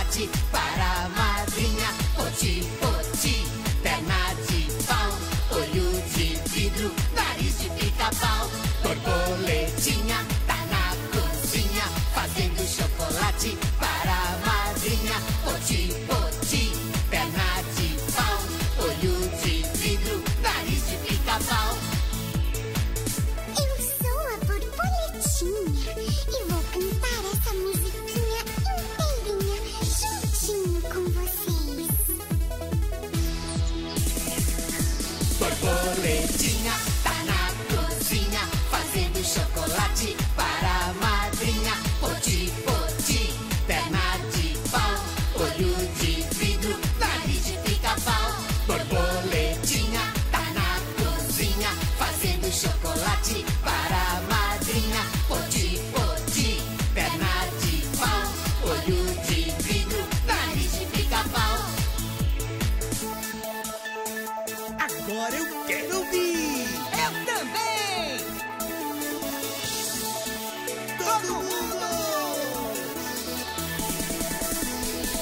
chocolate para a madrinha. Poti, poti, perna de pau, olho de vidro, nariz de pica-pau. Borboletinha tá na cozinha, fazendo chocolate para a madrinha. Poti, poti, perna de pau, olho de vidro, nariz de pica-pau. Eu sou a borboletinha e vou cantar essa musiquinha inteirinha juntinho com vocês. Borboletinha tá na cozinha, fazendo chocolate para a madrinha. Poti, poti, perna de pau, olho de vidro, nariz de pica-pau. Borboletinha tá na cozinha, fazendo chocolate para a madrinha. Poti, poti, perna de pau, olho de vidro, nariz de pica-pau. Agora eu quero ouvir! Eu também! Todo mundo!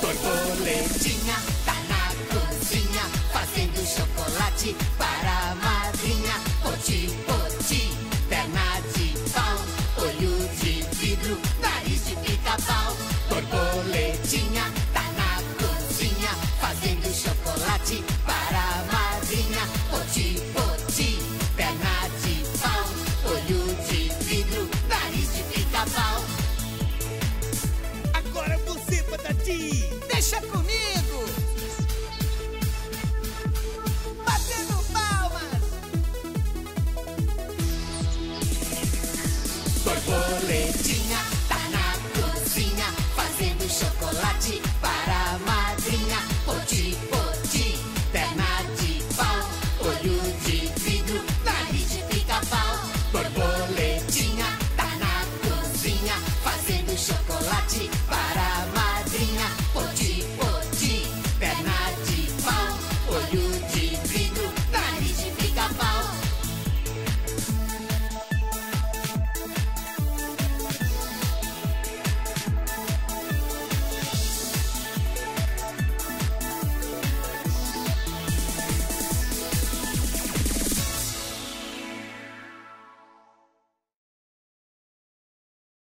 Borboletinha tá na cozinha, fazendo chocolate para a madrinha. Poti, poti, perna de pau, olho de vidro, nariz de pica-pau. Borboletinha tá na cozinha, fazendo chocolate para a madrinha. Poti, poti, perna de pau, olho de vidro, nariz de pica-pau. Agora você, Patati! Deixa comigo! Batendo palmas! Borboletinha tá na cozinha, fazendo chocolate para a madrinha. Poti, poti, perna de pau, olho de vidro, nariz de pica-pau. Borboletinha tá na cozinha, fazendo chocolate para a madrinha.